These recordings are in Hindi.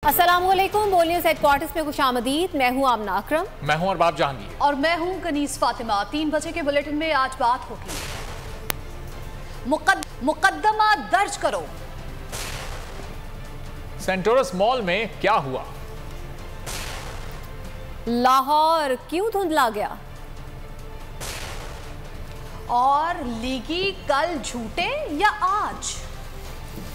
अस्सलामुअलैकुम। बोल न्यूज़ हेडक्वार्टर्स में खुशामदीद। मैं हूँ आमना अकरम। मैं हूँ अरबाब जहांगीर और मैं हूँ कनीस फातिमा। 3 बजे के बुलेटिन में आज बात होगी। मुकद्दमा दर्ज करो। सेंटोरस मॉल में क्या हुआ? लाहौर क्यों धुंधला गया? और लीगी कल झूठे या आज?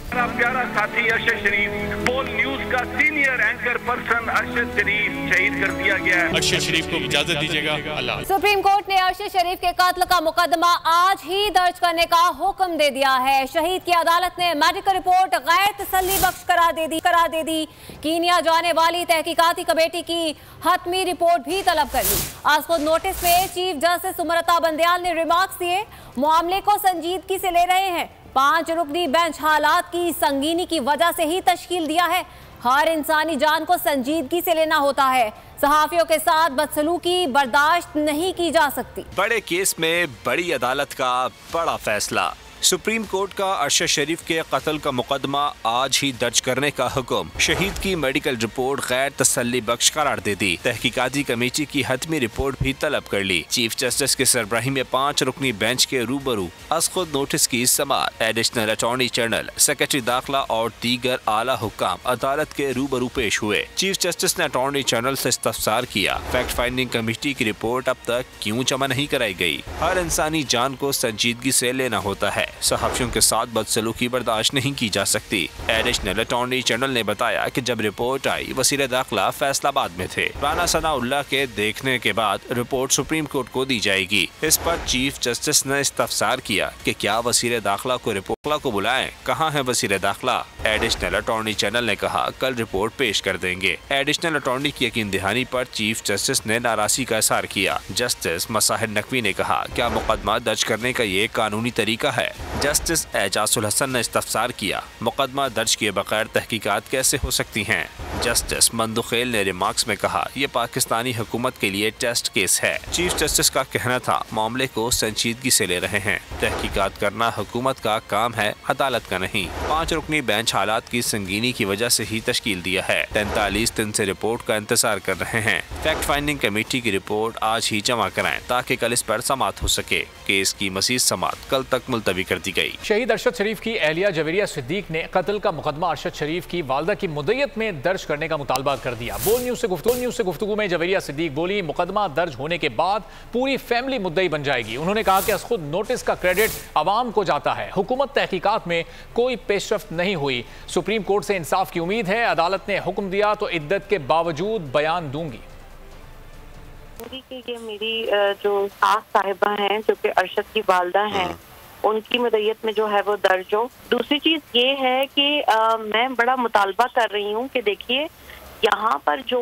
मेरा प्यारा साथी अरशद शरीफ, बोल न्यूज का सीनियर एंकर पर्सन अरशद शरीफ शहीद कर दिया गया है। अरशद शरीफ को इजाजत दीजिएगा। अल्लाह। सुप्रीम कोर्ट ने अरशद शरीफ के कत्ल का मुकदमा आज ही दर्ज करने का हुक्म दे दिया है। शहीद की अदालत ने मेडिकल रिपोर्ट गैर तसल्ली बख्श करार दे दी। कीनिया जाने वाली तहकीकाती कमेटी की हतमी रिपोर्ट भी तलब कर ली। आज खुद नोटिस में चीफ जस्टिस उमरता बंदयाल ने रिमार्क्स दिए। मामले को संजीदगी से ले रहे हैं। 5 रुकनी बेंच हालात की संगीनी की वजह से ही तश्कील दिया है। हर इंसानी जान को संजीदगी से लेना होता है। सहाफियों के साथ बदसलूकी बर्दाश्त नहीं की जा सकती। बड़े केस में बड़ी अदालत का बड़ा फैसला। सुप्रीम कोर्ट का अरशद शरीफ के कत्ल का मुकदमा आज ही दर्ज करने का हुक्म। शहीद की मेडिकल रिपोर्ट गैर तसल्ली बख्श करार दे दी। तहकीकाती कमेटी की हतमी रिपोर्ट भी तलब कर ली। चीफ जस्टिस के सरबराही में 5 रुकनी बेंच के रूबरू आज खुद नोटिस की समाअत। एडिशनल अटॉर्नी जनरल, सेक्रेटरी दाखिला और दीगर आला हुक्काम अदालत के रूबरू पेश हुए। चीफ जस्टिस ने अटॉर्नी जनरल से इस्तफसार किया, फैक्ट फाइंडिंग कमेटी की रिपोर्ट अब तक क्यों जमा नहीं कराई गई। हर इंसानी जान को संजीदगी से लेना होता है। सहाफियों के साथ बदसलूकी बर्दाश्त नहीं की जा सकती। एडिशनल अटॉर्नी जनरल ने बताया कि जब रिपोर्ट आई, वज़ीर दाखिला फैसलाबाद में थे। राना सनाउल्लाह के देखने के बाद रिपोर्ट सुप्रीम कोर्ट को दी जाएगी। इस पर चीफ जस्टिस ने इस्तफसार किया कि क्या वज़ीर दाखिला को रिपोर्ट को बुलाएं, कहाँ है वज़ीर दाखिला। एडिशनल अटॉर्नी जनरल ने कहा कल रिपोर्ट पेश कर देंगे। एडिशनल अटॉर्नी की यकीन दहानी पर चीफ जस्टिस ने नाराजगी का इज़हार किया। जस्टिस मसाहिर नकवी ने कहा क्या मुकदमा दर्ज करने का ये कानूनी तरीका है। जस्टिस एजाजुल हसन ने इस्तफसार किया, मुकदमा दर्ज किए बगैर तहकीकात कैसे हो सकती हैं। जस्टिस मंदुखेल ने रिमार्क्स में कहा ये पाकिस्तानी हुकूमत के लिए टेस्ट केस है। चीफ जस्टिस का कहना था मामले को संजीदगी से ले रहे हैं। तहकीकात करना हुकूमत का काम है, अदालत का नहीं। 5 रुकनी बेंच हालात की संगीनी की वजह से ही तश्कील दिया है। 43 दिन से रिपोर्ट का इंतजार कर रहे हैं। फैक्ट फाइंडिंग कमेटी की रिपोर्ट आज ही जमा कराएं ताकि कल इस पर समाअत हो सके। केस की मजीद समाअत कल तक मुलतवी कर दी गई। शहीद अरशद शरीफ की एहलिया जवेरिया सिद्दीक ने कत्ल का मुकदमा अरशद शरीफ की वालदा की मुद्दत में दर्ज करने का मुतालबा कर दिया। बोल न्यूज से गुफ्तगू में जवेरिया सिद्दीक बोली मुकदमा दर्ज होने के बाद पूरी फैमिली मुद्दई बन जाएगी। उन्होंने कहा कि खुद नोटिस का क्रेडिट अवाम को जाता है। हुकूमत तहकीकात में कोई पेशरफ्त नहीं हुई। सुप्रीम कोर्ट से इंसाफ की उम्मीद है। अदालत ने हुक्म दिया तो इद्दत के बावजूद बयान दूंगी। ये मेरी जो सास साहिबा हैं जो कि अरशद की वालदा हैं, उनकी मुद्दत में जो है वो दर्ज हो। दूसरी चीज ये है कि मैं बड़ा मुतालबा कर रही हूँ कि देखिए यहाँ पर जो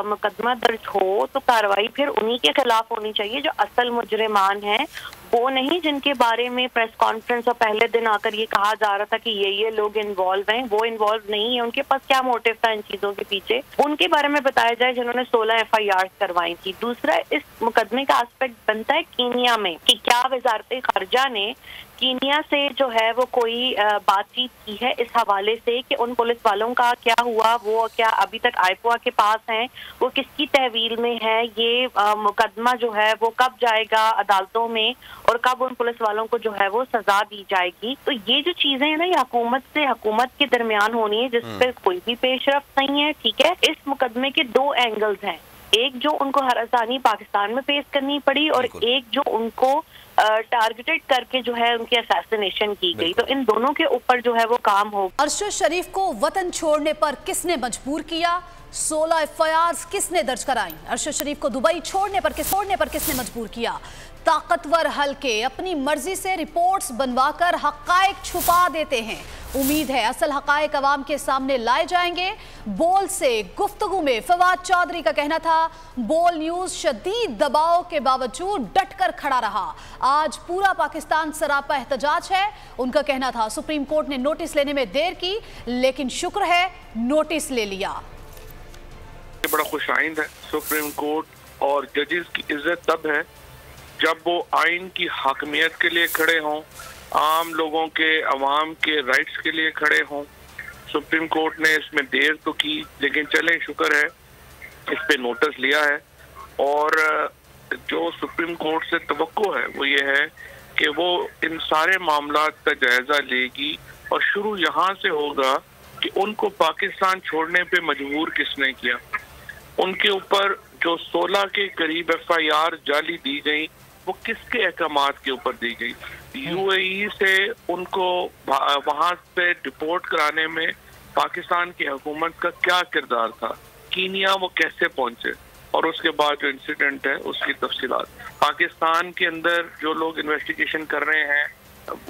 मुकदमा दर्ज हो तो कार्रवाई फिर उन्हीं के खिलाफ होनी चाहिए जो असल मुजरिमान हैं, वो नहीं जिनके बारे में प्रेस कॉन्फ्रेंस और पहले दिन आकर ये कहा जा रहा था कि ये लोग इन्वॉल्व हैं। वो इन्वॉल्व नहीं है। उनके पास क्या मोटिव था इन चीजों के पीछे, उनके बारे में बताया जाए जिन्होंने 16 FIR करवाई थी। दूसरा, इस मुकदमे का एस्पेक्ट बनता है कीनिया में कि क्या वजारत खारजा ने कीनिया से जो है वो कोई बातचीत की है इस हवाले से कि उन पुलिस वालों का क्या हुआ, वो क्या अभी तक आईपोआ के पास हैं, वो किसकी तहवील में है। ये मुकदमा जो है वो कब जाएगा अदालतों में और कब उन पुलिस वालों को जो है वो सजा दी जाएगी। तो ये जो चीजें हैं ना, ये हुकूमत से हुकूमत के दरमियान होनी है, जिस पर कोई भी पेशरफ्त नहीं है। ठीक है, इस मुकदमे के 2 एंगल्स हैं। एक जो उनको हरासानी पाकिस्तान में फेस करनी पड़ी और एक जो उनको टारगेटेड करके जो है उनकी असैसिनेशन की गई। तो इन दोनों के ऊपर जो है वो काम हो। अरशद शरीफ को वतन छोड़ने पर किसने मजबूर किया? 16 FIR किसने दर्ज कराई? अरशद शरीफ को दुबई छोड़ने पर किसने मजबूर किया? ताकतवर हल्के अपनी मर्जी से रिपोर्ट्स बनवाकर हकायक छुपा देते हैं। उम्मीद है असल हकायक अवाम के सामने लाए जाएंगे। बोल से गुफ्तगू में फवाद चौधरी का कहना था बोल न्यूज शदीद दबाव के बावजूद डटकर खड़ा रहा। आज पूरा पाकिस्तान सरापा एहतजाज है। उनका कहना था सुप्रीम कोर्ट ने नोटिस लेने में देर की, लेकिन शुक्र है नोटिस ले लिया। बड़ा खुशाइंद है। सुप्रीम कोर्ट और जजेस की इज्जत तब है जब वो आइन की हाकमियत के लिए खड़े हों, आम लोगों के, अवाम के राइट्स के लिए खड़े हों। सुप्रीम कोर्ट ने इसमें देर तो की, लेकिन चले शुक्र है इस पे नोटिस लिया है। और जो सुप्रीम कोर्ट से तवक्को है वो ये है कि वो इन सारे मामलात का जायजा लेगी और शुरू यहाँ से होगा कि उनको पाकिस्तान छोड़ने पे मजबूर किसने किया। उनके ऊपर जो 16 के करीब FIR जाली दी गई वो किसके अहकामात के ऊपर दी गई। UAE से उनको वहां से डिपोर्ट कराने में पाकिस्तान की हुकूमत का क्या किरदार था, कीनिया वो कैसे पहुंचे, और उसके बाद जो इंसिडेंट है उसकी तफसीलात। पाकिस्तान के अंदर जो लोग इन्वेस्टिगेशन कर रहे हैं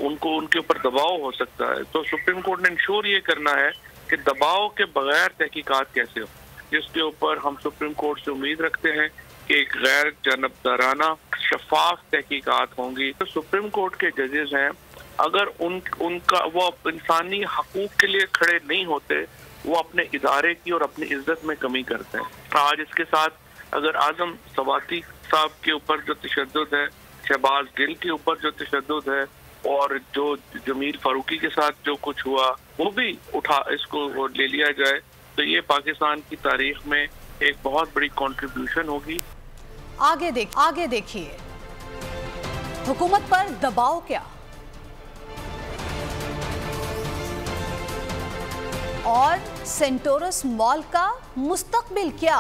उनको उनके ऊपर दबाव हो सकता है, तो सुप्रीम कोर्ट ने इंश्योर ये करना है कि दबाव के बगैर तहकीकात कैसे हो, जिसके ऊपर हम सुप्रीम कोर्ट से उम्मीद रखते हैं कि एक गैर जानबदाराना शफाफ तहकीकात होंगी। तो सुप्रीम कोर्ट के जजेस हैं, अगर उनका वो इंसानी हकूक के लिए खड़े नहीं होते, वो अपने इदारे की और अपनी इज्जत में कमी करते हैं। आज इसके साथ अगर आजम सवाती साहब के ऊपर जो तशद्दुद है, शहबाज गिल के ऊपर जो तशद्दुद है, और जो जमील फारूकी के साथ जो कुछ हुआ वो भी इसको ले लिया जाए, तो ये पाकिस्तान की तारीख में एक बहुत बड़ी कंट्रीब्यूशन होगी। आगे देखिए, हुकूमत पर दबाव क्या और सेंटोरस मॉल का मुस्तकबिल क्या।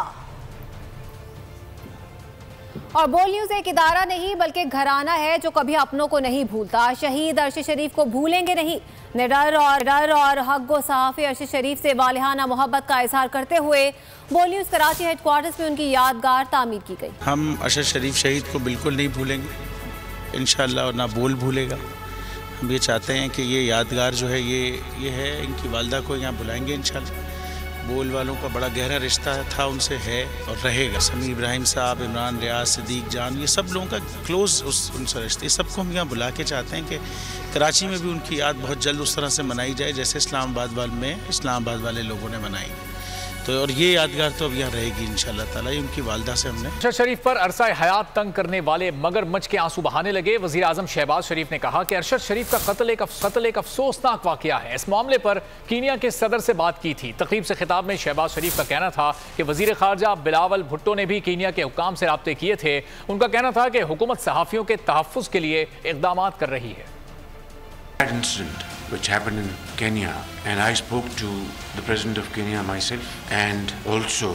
और बोल न्यूज एक इदारा नहीं बल्कि घराना है जो कभी अपनों को नहीं भूलता। शहीद अरशद शरीफ को भूलेंगे नहीं। निडर और हक़ सहाफ़ी अरशद शरीफ से वालिहाना मोहब्बत का इजहार करते हुए बोल न्यूज कराची हेडक्वार्टर्स में उनकी यादगार तामीर की गई। हम अरशद शरीफ शहीद को बिल्कुल नहीं भूलेंगे इंशाअल्लाह, और ना बोल भूलेगा। हम ये चाहते हैं कि ये यादगार जो है ये है, इनकी वालदा को यहाँ बुलाएंगे इंशाअल्लाह। बोल वालों का बड़ा गहरा रिश्ता था उनसे, है और रहेगा। समीर इब्राहिम साहब, इमरान रियाज, सिद्दीक जान, ये सब लोगों का क्लोज उनसे रिश्ते, ये सबको हम यहाँ बुला के चाहते हैं कि कराची में भी उनकी याद बहुत जल्द उस तरह से मनाई जाए जैसे इस्लामाबाद वाले लोगों ने मनाई। तो और ये यादगार तो अब यहाँ रहेगी इंशाअल्लाह ताला। ये उनकी वालदा से हमने अरशद शरीफ पर अरसा हयात तंग करने वाले मगरमच्छ के आंसू बहाने लगे। वज़ीर आज़म शहबाज शरीफ ने कहा कि अरशद शरीफ का कत्ल एक अफसोसनाक वाक़या है। इस मामले पर कीनिया के सदर से बात की थी। तकरीब से खिताब में शहबाज शरीफ का कहना था कि वज़ीर ख़ारजा बिलावल भुट्टो ने भी कीनिया के हुकाम से राब्ते किए थे। उनका कहना था कि हुकूमत सहाफ़ियों के तहफ़्फ़ुज़ के लिए इक़दाम कर रही है। That incident which happened in Kenya, and I spoke to the President of Kenya myself, and also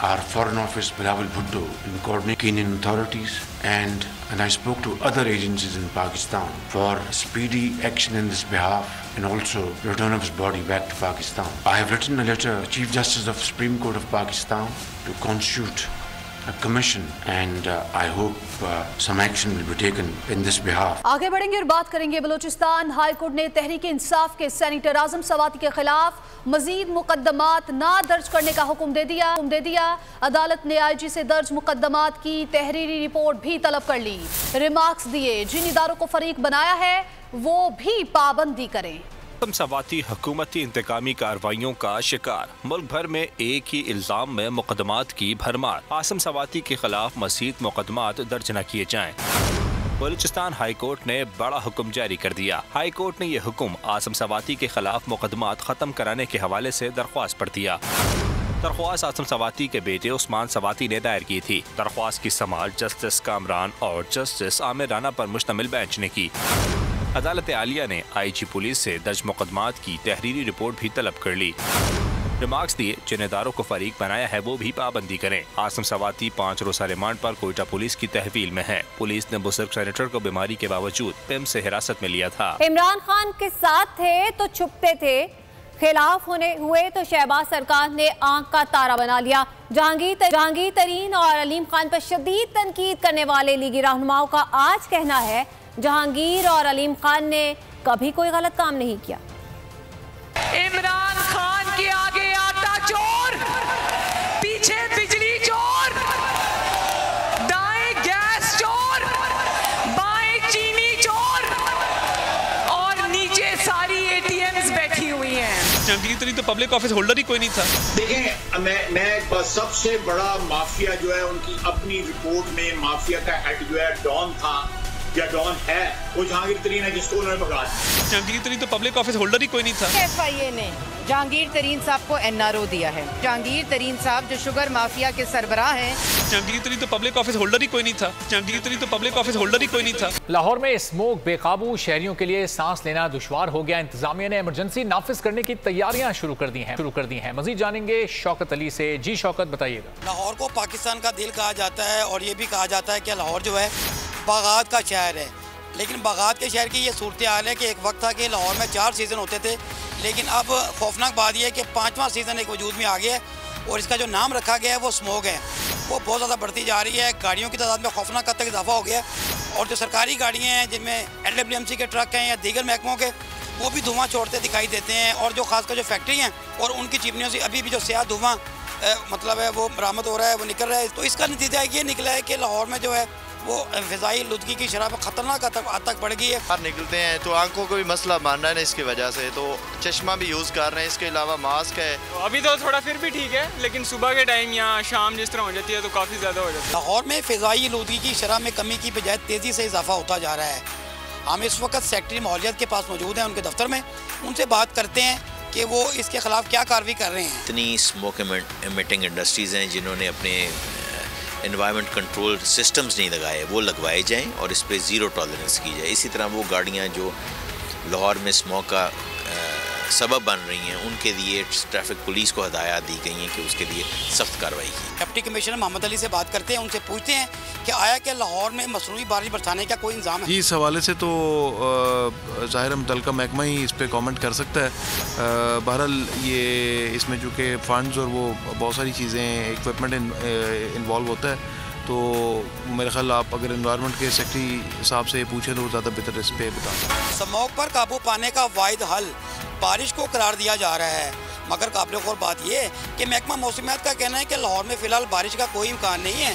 our Foreign Office Bilawal Bhutto in coordinating Kenyan authorities, and I spoke to other agencies in Pakistan for speedy action in this behalf, and also return of his body back to Pakistan. I have written a letter to Chief Justice of Supreme Court of Pakistan to constitute a commission, and I hope some action will be taken in this behalf. आगे बढ़ेंगे और बात करेंगे बलूचिस्तान हाई कोर्ट ने तहरीक इंसाफ के सेनेटर आजम सवाती के खिलाफ मजीद मुकदमात ना दर्ज करने का हुक्म दे दिया। अदालत ने IG से दर्ज मुकदमात की तहरीरी रिपोर्ट भी तलब कर ली। रिमार्क्स दिए जिन इदारों को फरीक बनाया है वो भी पाबंदी करें। आसम सवाती हुकूमती इंतकामी कार्रवाइयों का शिकार। मुल्क भर में एक ही इल्जाम में मुकदमात की भरमार। आसम सवाती के खिलाफ मज़ीद मुकदमात दर्ज न किए जाएं। बलूचिस्तान हाई कोर्ट ने बड़ा हुक्म जारी कर दिया। हाई कोर्ट ने यह हुक्म आसम सवाती के खिलाफ मुकदमात खत्म कराने के हवाले से दरख्वास्त पर दिया। दरख्वास्त आसम सवाती के बेटे उस्मान सवाती ने दायर की थी। दरख्वास्त की समाअत जस्टिस कामरान और जस्टिस आमिर राना पर मुश्तमिल बेंच ने की। अदालत आलिया ने IG पुलिस से दर्ज मुकदमात की तहरीरी रिपोर्ट भी तलब कर ली। रिमार्क्स दिए जिन इदारों को फरीक बनाया है वो भी पाबंदी करें। आसम सवाती 5 रोज़ा रिमांड पर कोयटा पुलिस की तहवील में है। पुलिस ने बुजुर्ग सेनेटर को बीमारी के बावजूद पिम से हिरासत में लिया था। इमरान खान के साथ थे तो छुपते थे, खिलाफ हुए तो शहबाज सरकार ने आंख का तारा बना लिया। जहांगीर तरीन और अलीम खान पर शदीद तनकीद करने वाले लीगी रहनुमाओं का आज कहना है जहांगीर और अलीम खान ने कभी कोई गलत काम नहीं किया। इमरान खान के आगे आटा चोर, पीछे बिजली चोर, दाएं गैस चोर, बाएं चीनी चोर और नीचे सारी ATMs बैठी हुई हैं। जहांगीर तरीन तो पब्लिक ऑफिस होल्डर ही कोई नहीं था। देखें, मैं सबसे बड़ा माफिया जो है उनकी अपनी रिपोर्ट में माफिया का हेड जो है डॉन था, या डॉन है वो जहांगीर तरीन है जिसको उन्होंने पकड़ा दिया। जहांगीर तरीन तो पब्लिक ऑफिस होल्डर ही कोई नहीं था। FIA ने जहांगीर तरीन साहब को NRO दिया है। जहांगीर तरीन साहब जो शुगर माफिया के सरबराह हैं। जहांगीर तरीन तो पब्लिक ऑफिस होल्डर ही कोई नहीं था। जहांगीर तरीन तो पब्लिक ऑफिस होल्डर ही कोई नहीं था। लाहौर में स्मोक बेकाबू, शहरियों के लिए सांस लेना दुश्वार हो गया। इंतजामिया ने इमरजेंसी नाफिज करने की तैयारियां शुरू कर दी हैं। मजीद जानेंगे शौकत अली से। जी शौकत, बताइएगा। लाहौर को पाकिस्तान का दिल कहा जाता है और ये भी कहा जाता है कि लाहौर जो है बागात का शहर है, लेकिन बागात के शहर की ये सूरत हाल है कि एक वक्त था कि लाहौर में 4 सीज़न होते थे, लेकिन अब खौफनाक बात यह है कि 5वां सीज़न एक वजूद में आ गया है और इसका जो नाम रखा गया है वो स्मोक है। वो बहुत ज़्यादा बढ़ती जा रही है। गाड़ियों की तादाद में खौफनाक हद तक इजाफा हो गया है और जो सरकारी गाड़ियाँ हैं जिनमें LWMC के ट्रक हैं या दीगर महकमों के, वो भी धुआं छोड़ते दिखाई देते हैं। और जो खासकर जो फैक्ट्री हैं और उनकी चिमनियों से अभी भी जो स्याह धुआं मतलब है वो बरामद हो रहा है, वो निकल रहा है। तो इसका नतीजा ये निकला है कि लाहौर में जो है वो फ़िज़ाई लुदगी की शराब खतरनाक हद तक बढ़ गई है। बाहर निकलते हैं तो आंखों को भी मसला मान रहा है इसकी वजह से, तो चश्मा भी यूज़ कर रहे हैं, इसके अलावा मास्क है। तो अभी तो थोड़ा फिर भी ठीक है, लेकिन सुबह के टाइम या शाम जिस तरह हो जाती है तो काफ़ी ज़्यादा हो जाती है। लाहौर में फ़िज़ाई लुदगी की शराब में कमी की बजाय तेज़ी से इजाफा होता जा रहा है। हम इस वक्त सेक्रेटरी माहौलियात के पास मौजूद हैं, उनके दफ्तर में। उनसे बात करते हैं कि वो इसके खिलाफ क्या कार्रवाई कर रहे हैं। इतनी स्मोक एमिटिंग इंडस्ट्रीज़ हैं जिन्होंने अपने एनवायरनमेंट कंट्रोल सिस्टम्स नहीं लगाए, वो लगवाए जाएं और इस पे ज़ीरो टॉलरेंस की जाए। इसी तरह वो गाड़ियां जो लाहौर में स्मोक का सबब बन रही हैं, उनके लिए ट्रैफिक पुलिस को हदायत दी गई हैं कि उसके लिए सख्त कार्रवाई की। डिप्टी कमिश्नर मोहम्मद अली से बात करते हैं, उनसे पूछते हैं कि आया कि लाहौर में मसनूई बारिश बरसाने का कोई इंतजाम है? जी, इस हवाले से तो ज़ाहिर मुतल्लिका महकमा ही इस पर कमेंट कर सकता है। बहरहाल ये इसमें चूँकि फंड्स और वो बहुत सारी चीज़ें इक्विपमेंट इन्वॉल्व होता है, तो मेरे ख्याल आप अगर एनवायरनमेंट के सेक्रेटरी साहब से पूछें तो ज़्यादा बेहतर इस पर बताएं। स्मोक पर काबू पाने का वाहिद हल बारिश को करार दिया जा रहा है, मगर काबिल गौर बात यह है कि महकमा मौसमियात का कहना है कि लाहौर में फ़िलहाल बारिश का कोई इम्कान नहीं है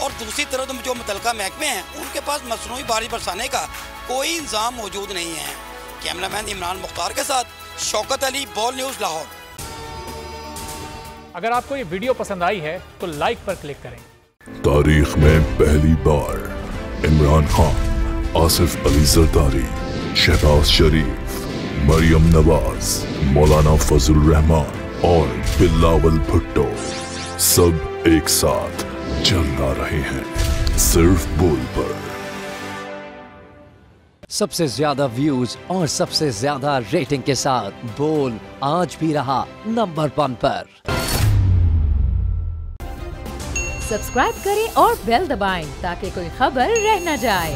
और दूसरी तरफ जो मुतल्लिका महकमे हैं उनके पास मसनूई बारिश बरसाने का कोई इंतजाम मौजूद नहीं है। कैमरामैन इमरान मुख्तार के साथ शौकत अली, बोल न्यूज़, लाहौर। अगर आपको ये वीडियो पसंद आई है तो लाइक पर क्लिक करें। तारीख में पहली बार इमरान खान, आसिफ अली जरदारी, शहबाज शरीफ, मरियम नवाज, मौलाना फजल रहमान और बिलावल भुट्टो सब एक साथ जलना रहे हैं सिर्फ बोल पर। सबसे ज्यादा व्यूज और सबसे ज्यादा रेटिंग के साथ बोल आज भी रहा नंबर 1 पर। सब्सक्राइब करें और बेल दबाएं ताकि कोई खबर रह न जाए।